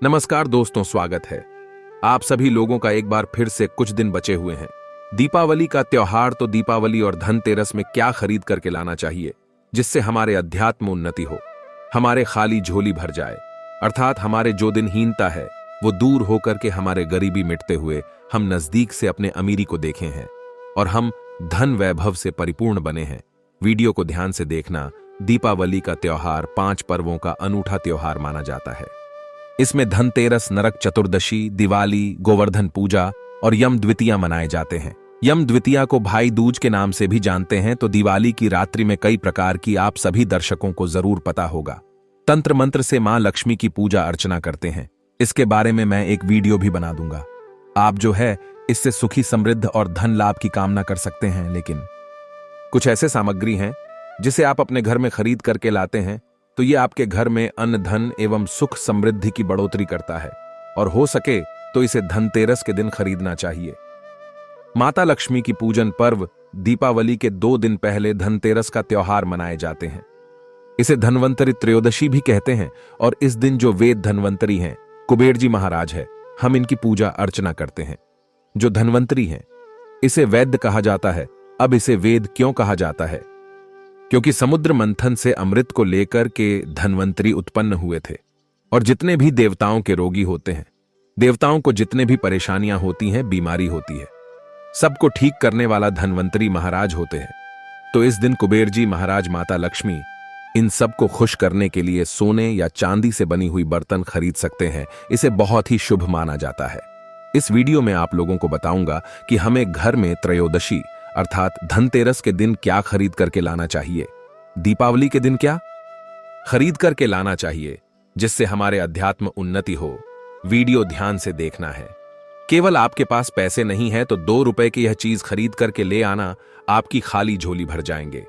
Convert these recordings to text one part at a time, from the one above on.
नमस्कार दोस्तों, स्वागत है। आप सभी लोगों का एक बार फिर से कुछ दिन बचे हुए हैं। दीपावली का त्योहार, तो दीपावली और धनतेरस में क्या खरीद करके लाना चाहिए जिससे हमारे अध्यात्म उन्नति हो, हमारे खाली झोली भर जाए, अर्थात हमारे जो दिन हीनता है वो दूर होकर के हमारे गरीबी मिटते हुए हम नजदीक से अपने अमीरी को देखे हैं और हम धन वैभव से परिपूर्ण बने हैं। वीडियो को ध्यान से देखना। दीपावली का त्योहार 5 पर्वों का अनूठा त्योहार माना जाता है। इसमें धनतेरस, नरक चतुर्दशी, दिवाली, गोवर्धन पूजा और यम द्वितीया मनाए जाते हैं। यम द्वितीया को भाई दूज के नाम से भी जानते हैं। तो दिवाली की रात्रि में कई प्रकार की आप सभी दर्शकों को जरूर पता होगा, तंत्र मंत्र से मां लक्ष्मी की पूजा अर्चना करते हैं। इसके बारे में मैं एक वीडियो भी बना दूंगा। आप जो है इससे सुखी, समृद्ध और धन लाभ की कामना कर सकते हैं। लेकिन कुछ ऐसे सामग्री हैं जिसे आप अपने घर में खरीद करके लाते हैं तो ये आपके घर में अन्न, धन एवं सुख समृद्धि की बढ़ोतरी करता है और हो सके तो इसे धनतेरस के दिन खरीदना चाहिए। माता लक्ष्मी की पूजन पर्व दीपावली के 2 दिन पहले धनतेरस का त्योहार मनाए जाते हैं। इसे धन्वंतरी त्रयोदशी भी कहते हैं और इस दिन जो वेद धन्वंतरी हैं, कुबेर जी महाराज है, हम इनकी पूजा अर्चना करते हैं। जो धन्वंतरी हैं इसे वैद्य कहा जाता है। अब इसे वेद क्यों कहा जाता है? क्योंकि समुद्र मंथन से अमृत को लेकर के धन्वंतरी उत्पन्न हुए थे और जितने भी देवताओं के रोगी होते हैं, देवताओं को जितने भी परेशानियां होती हैं, बीमारी होती है, सबको ठीक करने वाला धन्वंतरी महाराज होते हैं। तो इस दिन कुबेर जी महाराज, माता लक्ष्मी इन सबको खुश करने के लिए सोने या चांदी से बनी हुई बर्तन खरीद सकते हैं। इसे बहुत ही शुभ माना जाता है। इस वीडियो में आप लोगों को बताऊंगा कि हमें घर में त्रयोदशी अर्थात धनतेरस के दिन क्या खरीद करके लाना चाहिए, दीपावली के दिन क्या खरीद करके लाना चाहिए जिससे हमारे अध्यात्म उन्नति हो। वीडियो ध्यान से देखना है। केवल आपके पास पैसे नहीं है तो 2 रुपए की यह चीज खरीद करके ले आना, आपकी खाली झोली भर जाएंगे।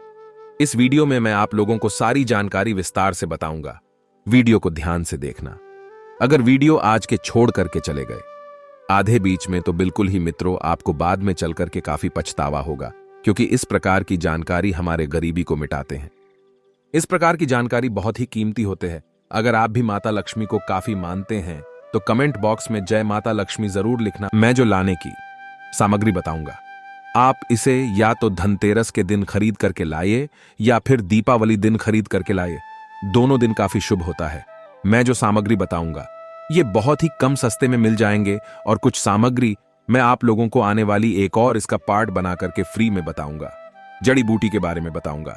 इस वीडियो में मैं आप लोगों को सारी जानकारी विस्तार से बताऊंगा। वीडियो को ध्यान से देखना। अगर वीडियो आज के छोड़ करके चले गए आधे बीच में तो बिल्कुल ही मित्रों, आपको बाद में चल करके काफी पछतावा होगा, क्योंकि इस प्रकार की जानकारी हमारे गरीबी को मिटाते हैं। इस प्रकार की जानकारी बहुत ही कीमती होते हैं। अगर आप भी माता लक्ष्मी को काफी मानते हैं तो कमेंट बॉक्स में जय माता लक्ष्मी जरूर लिखना। मैं जो लाने की सामग्री बताऊंगा, आप इसे या तो धनतेरस के दिन खरीद करके लाइए या फिर दीपावली दिन खरीद करके लाइए। दोनों दिन काफी शुभ होता है। मैं जो सामग्री बताऊंगा ये बहुत ही कम सस्ते में मिल जाएंगे और कुछ सामग्री मैं आप लोगों को आने वाली एक और इसका पार्ट बना करके फ्री में बताऊंगा। जड़ी बूटी के बारे में बताऊंगा।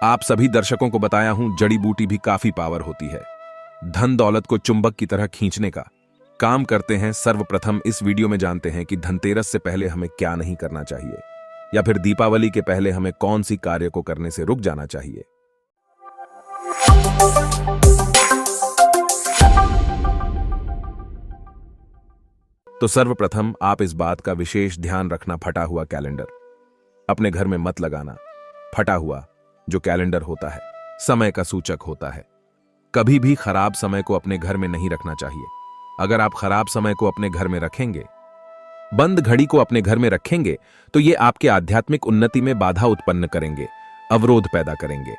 आप सभी दर्शकों को बताया हूं, जड़ी बूटी भी काफी पावर होती है। धन दौलत को चुंबक की तरह खींचने का काम करते हैं। सर्वप्रथम इस वीडियो में जानते हैं कि धनतेरस से पहले हमें क्या नहीं करना चाहिए या फिर दीपावली के पहले हमें कौन सी कार्य को करने से रुक जाना चाहिए। तो सर्वप्रथम आप इस बात का विशेष ध्यान रखना, फटा हुआ कैलेंडर अपने घर में मत लगाना। फटा हुआ जो कैलेंडर होता है समय का सूचक होता है। कभी भी खराब समय को अपने घर में नहीं रखना चाहिए। अगर आप खराब समय को अपने घर में रखेंगे, बंद घड़ी को अपने घर में रखेंगे तो ये आपके आध्यात्मिक उन्नति में बाधा उत्पन्न करेंगे, अवरोध पैदा करेंगे।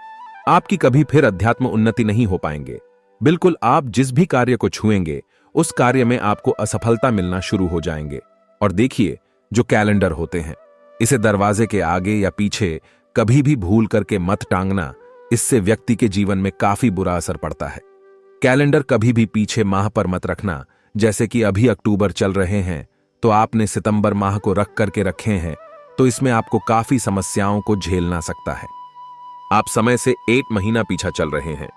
आपकी कभी फिर अध्यात्म उन्नति नहीं हो पाएंगे। बिल्कुल आप जिस भी कार्य को छुएंगे उस कार्य में आपको असफलता मिलना शुरू हो जाएंगे। और देखिए, जो कैलेंडर होते हैं इसे दरवाजे के आगे या पीछे कभी भी भूल करके मत टांगना। इससे व्यक्ति के जीवन में काफी बुरा असर पड़ता है। कैलेंडर कभी भी पीछे माह पर मत रखना। जैसे कि अभी अक्टूबर चल रहे हैं तो आपने सितंबर माह को रख करके रखे हैं तो इसमें आपको काफी समस्याओं को झेलना सकता है। आप समय से 1 महीना पीछा चल रहे हैं।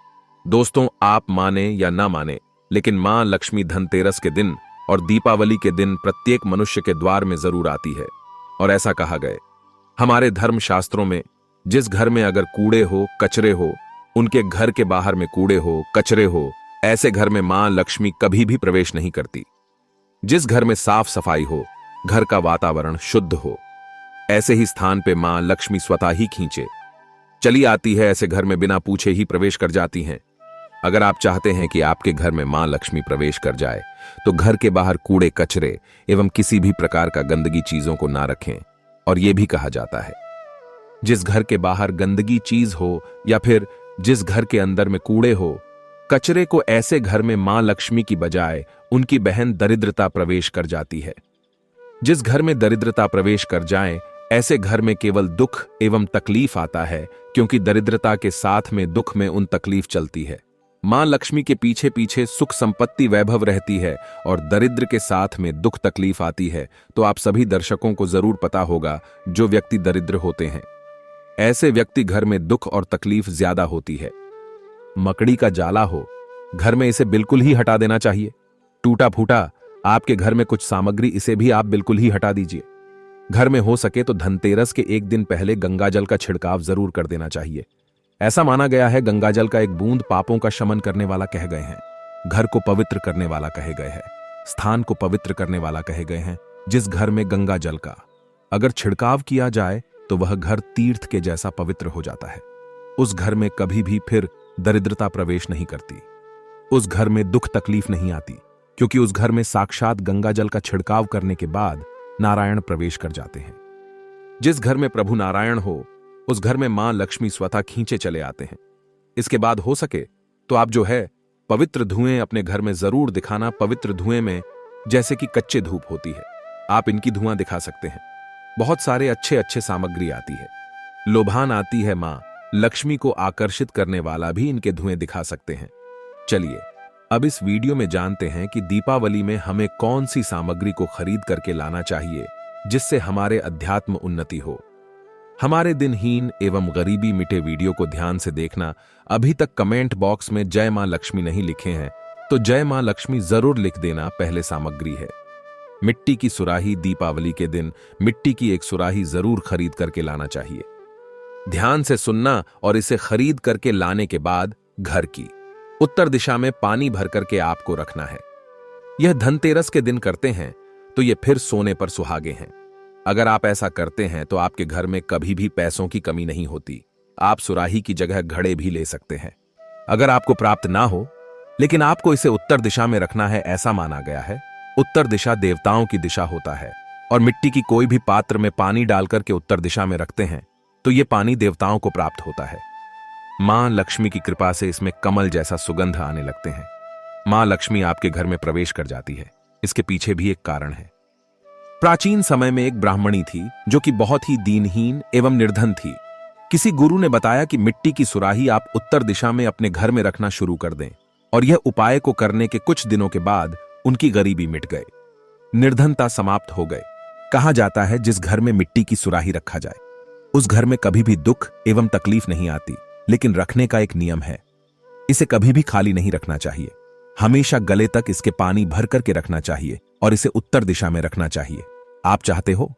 दोस्तों, आप माने या ना माने, लेकिन मां लक्ष्मी धनतेरस के दिन और दीपावली के दिन प्रत्येक मनुष्य के द्वार में जरूर आती है। और ऐसा कहा गया हमारे धर्म शास्त्रों में, जिस घर में अगर कूड़े हो, कचरे हो, उनके घर के बाहर में कूड़े हो, कचरे हो, ऐसे घर में मां लक्ष्मी कभी भी प्रवेश नहीं करती। जिस घर में साफ सफाई हो, घर का वातावरण शुद्ध हो, ऐसे ही स्थान पे मां लक्ष्मी स्वतः ही खींचे चली आती है। ऐसे घर में बिना पूछे ही प्रवेश कर जाती हैं। अगर आप चाहते हैं कि आपके घर में मां लक्ष्मी प्रवेश कर जाए तो घर के बाहर कूड़े, कचरे एवं किसी भी प्रकार का गंदगी चीजों को ना रखें। और यह भी कहा जाता है, जिस घर के बाहर गंदगी चीज हो या फिर जिस घर के अंदर में कूड़े हो, कचरे को ऐसे घर में मां लक्ष्मी की बजाय उनकी बहन दरिद्रता प्रवेश कर जाती है। जिस घर में दरिद्रता प्रवेश कर जाए, ऐसे घर में केवल दुख एवं तकलीफ आता है, क्योंकि दरिद्रता के साथ में दुख में उन तकलीफ चलती है। मां लक्ष्मी के पीछे पीछे सुख संपत्ति वैभव रहती है और दरिद्र के साथ में दुख तकलीफ आती है। तो आप सभी दर्शकों को जरूर पता होगा, जो व्यक्ति दरिद्र होते हैं, ऐसे व्यक्ति घर में दुख और तकलीफ ज्यादा होती है। मकड़ी का जाला हो घर में, इसे बिल्कुल ही हटा देना चाहिए। टूटा फूटा आपके घर में कुछ सामग्री, इसे भी आप बिल्कुल ही हटा दीजिए। घर में हो सके तो धनतेरस के एक दिन पहले गंगाजल का छिड़काव जरूर कर देना चाहिए। ऐसा माना गया है, गंगाजल का एक बूंद पापों का शमन करने वाला कहे गए हैं, घर को पवित्र करने वाला कहे गए हैं, स्थान को पवित्र करने वाला कहे गए हैं। जिस घर में गंगाजल का अगर छिड़काव किया जाए तो वह घर तीर्थ के जैसा पवित्र हो जाता है। उस घर में कभी भी फिर दरिद्रता प्रवेश नहीं करती, उस घर में दुख तकलीफ नहीं आती, क्योंकि उस घर में साक्षात गंगाजल का छिड़काव करने के बाद नारायण प्रवेश कर जाते हैं। जिस घर में प्रभु नारायण हो, उस घर में मां लक्ष्मी स्वतः खींचे चले आते हैं। इसके बाद हो सके तो आप जो है पवित्र धुएं अपने घर में जरूर दिखाना। पवित्र धुएं में जैसे कि कच्चे धूप होती है, आप इनकी धुआं दिखा सकते हैं। बहुत सारे अच्छे अच्छे सामग्री आती है, लोभान आती है। मां लक्ष्मी को आकर्षित करने वाला भी इनके धुएं दिखा सकते हैं। चलिए अब इस वीडियो में जानते हैं कि दीपावली में हमें कौन सी सामग्री को खरीद करके लाना चाहिए, जिससे हमारे अध्यात्म उन्नति हो। हमारे दिनहीन एवं गरीबी मिटे वीडियो को ध्यान से देखना। अभी तक कमेंट बॉक्स में जय मां लक्ष्मी नहीं लिखे हैं तो जय मां लक्ष्मी जरूर लिख देना। पहले सामग्री है मिट्टी की सुराही। दीपावली के दिन मिट्टी की एक सुराही जरूर खरीद करके लाना चाहिए। ध्यान से सुनना, और इसे खरीद करके लाने के बाद घर की उत्तर दिशा में पानी भर करके आपको रखना है। यह धनतेरस के दिन करते हैं तो यह फिर सोने पर सुहागे हैं। अगर आप ऐसा करते हैं तो आपके घर में कभी भी पैसों की कमी नहीं होती। आप सुराही की जगह घड़े भी ले सकते हैं। अगर आपको प्राप्त ना हो, लेकिन आपको इसे उत्तर दिशा में रखना है, ऐसा माना गया है। उत्तर दिशा देवताओं की दिशा होता है, और मिट्टी की कोई भी पात्र में पानी डालकर के उत्तर दिशा में रखते हैं तो यह पानी देवताओं को प्राप्त होता है। मां लक्ष्मी की कृपा से इसमें कमल जैसा सुगंध आने लगते हैं। मां लक्ष्मी आपके घर में प्रवेश कर जाती है। इसके पीछे भी एक कारण है। प्राचीन समय में एक ब्राह्मणी थी जो कि बहुत ही दीनहीन एवं निर्धन थी। किसी गुरु ने बताया कि मिट्टी की सुराही आप उत्तर दिशा में अपने घर में रखना शुरू कर दें, और यह उपाय को करने के कुछ दिनों के बाद उनकी गरीबी मिट गए, निर्धनता समाप्त हो गए। कहा जाता है जिस घर में मिट्टी की सुराही रखा जाए, उस घर में कभी भी दुख एवं तकलीफ नहीं आती। लेकिन रखने का एक नियम है, इसे कभी भी खाली नहीं रखना चाहिए। हमेशा गले तक इसके पानी भर करके रखना चाहिए और इसे उत्तर दिशा में रखना चाहिए। आप चाहते हो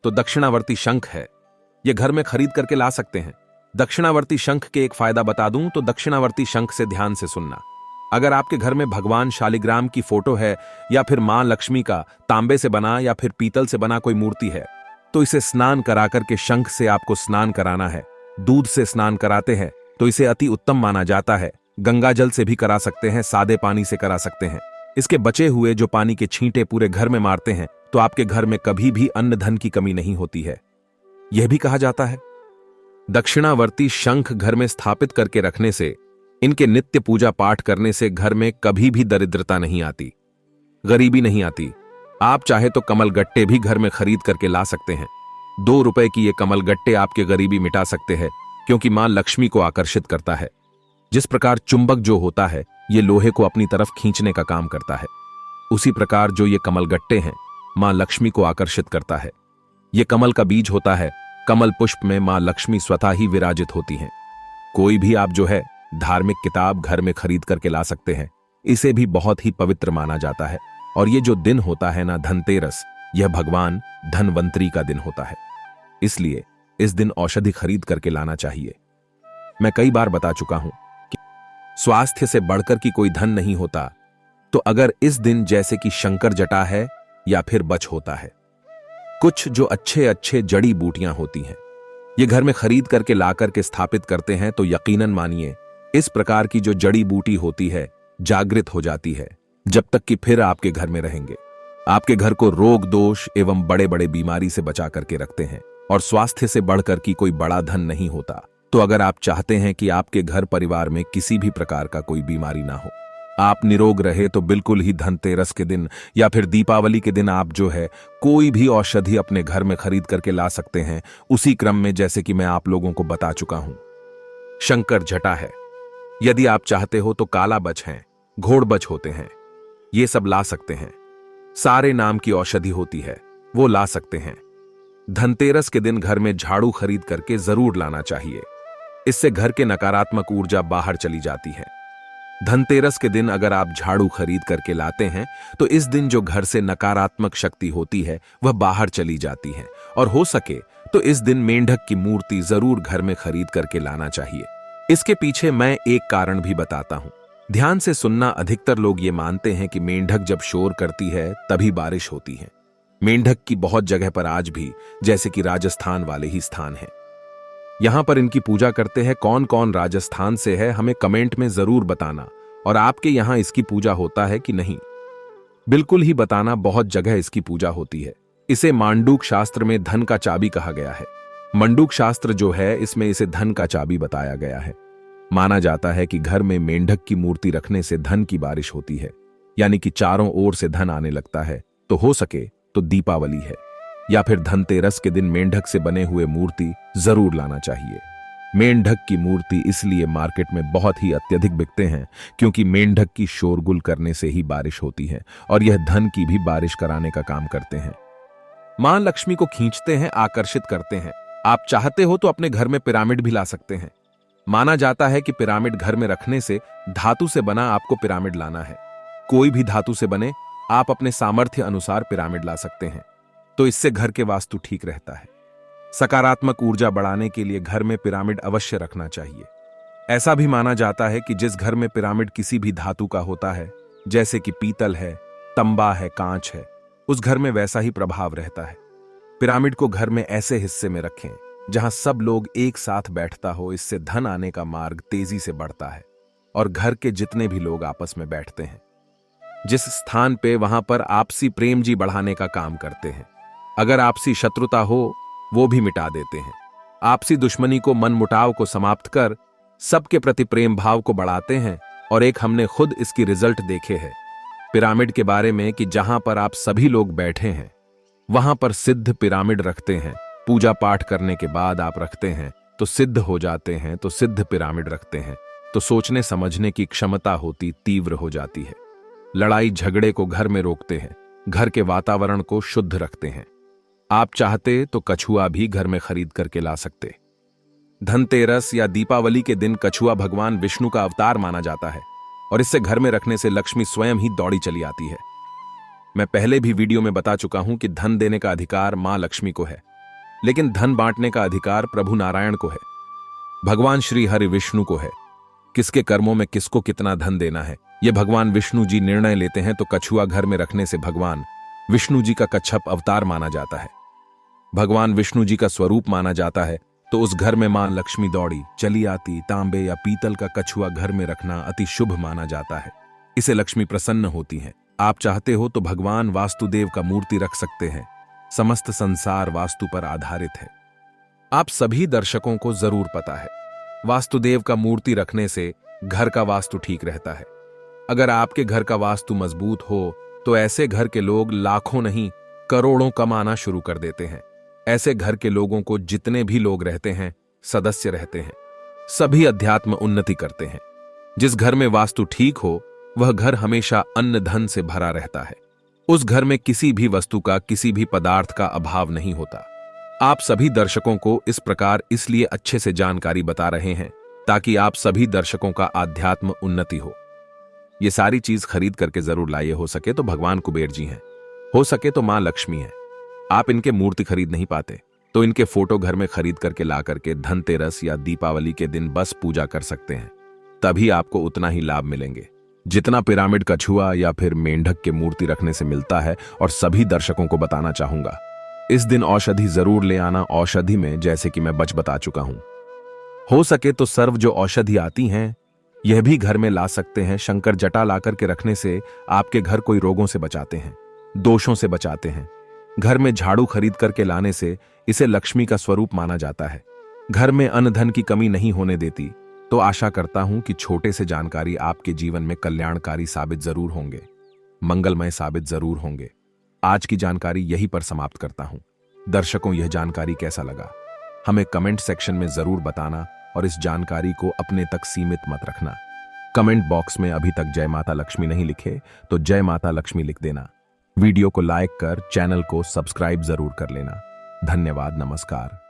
तो दक्षिणावर्ती शंख है, यह घर में खरीद करके ला सकते हैं। दक्षिणावर्ती शंख के एक फायदा बता दूं तो दक्षिणावर्ती शंख से ध्यान से सुनना। अगर आपके घर में भगवान शालिग्राम की फोटो है, या फिर मां लक्ष्मी का तांबे से बना या फिर पीतल से बना कोई मूर्ति है, तो इसे स्नान करा करके शंख से आपको स्नान कराना है। दूध से स्नान कराते हैं तो इसे अति उत्तम माना जाता है। गंगाजल से भी करा सकते हैं, सादे पानी से करा सकते हैं। इसके बचे हुए जो पानी के छींटे पूरे घर में मारते हैं तो आपके घर में कभी भी अन्न धन की कमी नहीं होती है। यह भी कहा जाता है दक्षिणावर्ती शंख घर में स्थापित करके रखने से, इनके नित्य पूजा पाठ करने से घर में कभी भी दरिद्रता नहीं आती, गरीबी नहीं आती। आप चाहे तो कमल गट्टे भी घर में खरीद करके ला सकते हैं। 2 रुपए की ये कमल गट्टे आपके गरीबी मिटा सकते हैं, क्योंकि मां लक्ष्मी को आकर्षित करता है। जिस प्रकार चुंबक जो होता है ये लोहे को अपनी तरफ खींचने का काम करता है, उसी प्रकार जो ये कमल गट्टे हैं मां लक्ष्मी को आकर्षित करता है। ये कमल का बीज होता है। कमल पुष्प में मां लक्ष्मी स्वतः ही विराजित होती हैं। कोई भी आप जो है धार्मिक किताब घर में खरीद करके ला सकते हैं। इसे भी बहुत ही पवित्र माना जाता है। और ये जो दिन होता है ना, धनतेरस, यह भगवान धनवंतरी का दिन होता है। इसलिए इस दिन औषधि खरीद करके लाना चाहिए। मैं कई बार बता चुका हूं कि स्वास्थ्य से बढ़कर की कोई धन नहीं होता। तो अगर इस दिन जैसे कि शंकर जटा है या फिर बच होता है, कुछ जो अच्छे अच्छे जड़ी बूटियां होती हैं, ये घर में खरीद करके ला करके स्थापित करते हैं, तो यकीनन मानिए इस प्रकार की जो जड़ी बूटी होती है जागृत हो जाती है। जब तक कि फिर आपके घर में रहेंगे, आपके घर को रोग दोष एवं बड़े बड़े बीमारी से बचा करके रखते हैं। और स्वास्थ्य से बढ़कर की कोई बड़ा धन नहीं होता। तो अगर आप चाहते हैं कि आपके घर परिवार में किसी भी प्रकार का कोई बीमारी ना हो, आप निरोग रहे, तो बिल्कुल ही धनतेरस के दिन या फिर दीपावली के दिन आप जो है कोई भी औषधि अपने घर में खरीद करके ला सकते हैं, उसी क्रम में जैसे कि मैं आप लोगों को बता चुका हूं। शंकर जटा है, यदि आप चाहते हो तो काला बच हैं, घोड़ बच होते हैं, ये सब ला सकते हैं। सारे नाम की औषधि होती है, वो ला सकते हैं। धनतेरस के दिन घर में झाड़ू खरीद करके जरूर लाना चाहिए, इससे घर के नकारात्मक ऊर्जा बाहर चली जाती है। धनतेरस के दिन अगर आप झाड़ू खरीद करके लाते हैं तो इस दिन जो घर से नकारात्मक शक्ति होती है वह बाहर चली जाती है, और हो सके तो इस दिन मेंढक की मूर्ति जरूर घर में खरीद करके लाना चाहिए। इसके पीछे मैं एक कारण भी बताता हूं, ध्यान से सुनना। अधिकतर लोग ये मानते हैं कि मेंढक जब शोर करती है तभी बारिश होती है। मेंढक की बहुत जगह पर आज भी, जैसे कि राजस्थान वाले ही स्थान हैं, यहां पर इनकी पूजा करते हैं। कौन कौन राजस्थान से है हमें कमेंट में जरूर बताना, और आपके यहां इसकी पूजा होता है कि नहीं, बिल्कुल ही बताना। बहुत जगह इसकी पूजा होती है। इसे मांडूक शास्त्र में धन का चाबी कहा गया है। मंडूक शास्त्र जो है इसमें इसे धन का चाबी बताया गया है। माना जाता है कि घर में मेंढक की मूर्ति रखने से धन की बारिश होती है, यानी कि चारों ओर से धन आने लगता है। तो हो सके तो दीपावली है या फिर धनतेरस के दिन मेंढक से बने हुए मूर्ति जरूर लाना चाहिए। मेंढक की मूर्ति इसलिए मार्केट में बहुत ही अत्यधिक बिकते हैं क्योंकि मेंढक की शोरगुल करने से ही बारिश होती है, और यह धन की भी बारिश कराने का काम करते हैं। मां लक्ष्मी को खींचते हैं, आकर्षित करते हैं। आप चाहते हो तो अपने घर में पिरामिड भी ला सकते हैं। माना जाता है कि पिरामिड घर में रखने से, धातु से बना आपको पिरामिड लाना है। कोई भी धातु से बने, आप अपने सामर्थ्य अनुसार पिरामिड ला सकते हैं, तो इससे घर के वास्तु ठीक रहता है। सकारात्मक ऊर्जा बढ़ाने के लिए घर में पिरामिड अवश्य रखना चाहिए। ऐसा भी माना जाता है कि जिस घर में पिरामिड किसी भी धातु का होता है, जैसे कि पीतल है, तंबा है, कांच है, उस घर में वैसा ही प्रभाव रहता है। पिरामिड को घर में ऐसे हिस्से में रखें जहां सब लोग एक साथ बैठता हो, इससे धन आने का मार्ग तेजी से बढ़ता है, और घर के जितने भी लोग आपस में बैठते हैं जिस स्थान पे, वहां पर आपसी प्रेम जी बढ़ाने का काम करते हैं। अगर आपसी शत्रुता हो वो भी मिटा देते हैं। आपसी दुश्मनी को, मन मुटाव को समाप्त कर सबके प्रति प्रेम भाव को बढ़ाते हैं। और एक हमने खुद इसकी रिजल्ट देखे हैं पिरामिड के बारे में कि जहां पर आप सभी लोग बैठे हैं वहां पर सिद्ध पिरामिड रखते हैं। पूजा पाठ करने के बाद आप रखते हैं तो सिद्ध हो जाते हैं, तो सिद्ध पिरामिड रखते हैं तो सोचने समझने की क्षमता होती तीव्र हो जाती है। लड़ाई झगड़े को घर में रोकते हैं, घर के वातावरण को शुद्ध रखते हैं। आप चाहते तो कछुआ भी घर में खरीद करके ला सकते। धनतेरस या दीपावली के दिन कछुआ भगवान विष्णु का अवतार माना जाता है, और इससे घर में रखने से लक्ष्मी स्वयं ही दौड़ी चली आती है। मैं पहले भी वीडियो में बता चुका हूं कि धन देने का अधिकार मां लक्ष्मी को है, लेकिन धन बांटने का अधिकार प्रभु नारायण को है, भगवान श्री हरि विष्णु को है। किसके कर्मों में किसको कितना धन देना है, यह भगवान विष्णु जी निर्णय लेते हैं। तो कछुआ घर में रखने से भगवान विष्णु जी का कच्छप अवतार माना जाता है, भगवान विष्णु जी का स्वरूप माना जाता है। तो उस घर में मां लक्ष्मी दौड़ी चली आती। तांबे या पीतल का कछुआ घर में रखना अति शुभ माना जाता है, इसे लक्ष्मी प्रसन्न होती हैं। आप चाहते हो तो भगवान वास्तुदेव का मूर्ति रख सकते हैं। समस्त संसार वास्तु पर आधारित है। आप सभी दर्शकों को जरूर पता है, वास्तुदेव का मूर्ति रखने से घर का वास्तु ठीक रहता है। अगर आपके घर का वास्तु मजबूत हो तो ऐसे घर के लोग लाखों नहीं करोड़ों कमाना शुरू कर देते हैं। ऐसे घर के लोगों को जितने भी लोग रहते हैं, सदस्य रहते हैं, सभी अध्यात्म उन्नति करते हैं। जिस घर में वास्तु ठीक हो वह घर हमेशा अन्न धन से भरा रहता है। उस घर में किसी भी वस्तु का, किसी भी पदार्थ का अभाव नहीं होता। आप सभी दर्शकों को इस प्रकार इसलिए अच्छे से जानकारी बता रहे हैं ताकि आप सभी दर्शकों का आध्यात्म उन्नति हो। ये सारी चीज खरीद करके जरूर लाइए। हो सके तो भगवान कुबेर जी हैं, हो सके तो मां लक्ष्मी है। आप इनके मूर्ति खरीद नहीं पाते तो इनके फोटो घर में खरीद करके ला करके धनतेरस या दीपावली के दिन बस पूजा कर सकते हैं, तभी आपको उतना ही लाभ मिलेंगे जितना पिरामिड, कछुआ या फिर मेंढक के मूर्ति रखने से मिलता है। और सभी दर्शकों को बताना चाहूंगा, इस दिन औषधि जरूर ले आना। औषधि में जैसे कि मैं बता चुका हूं, हो सके तो सर्व जो औषधि आती हैं यह भी घर में ला सकते हैं। शंकर जटा ला करके रखने से आपके घर कोई रोगों से बचाते हैं, दोषों से बचाते हैं। घर में झाड़ू खरीद करके लाने से इसे लक्ष्मी का स्वरूप माना जाता है। घर में अन्न धन की कमी नहीं होने देती, तो आशा करता हूं कि छोटे से जानकारी आपके जीवन में कल्याणकारी साबित जरूर होंगे, मंगलमय साबित जरूर होंगे। आज की जानकारी यहीं पर समाप्त करता हूं। दर्शकों, यह जानकारी कैसा लगा हमें कमेंट सेक्शन में जरूर बताना और इस जानकारी को अपने तक सीमित मत रखना। कमेंट बॉक्स में अभी तक जय माता लक्ष्मी नहीं लिखे तो जय माता लक्ष्मी लिख देना। वीडियो को लाइक कर चैनल को सब्सक्राइब जरूर कर लेना। धन्यवाद, नमस्कार।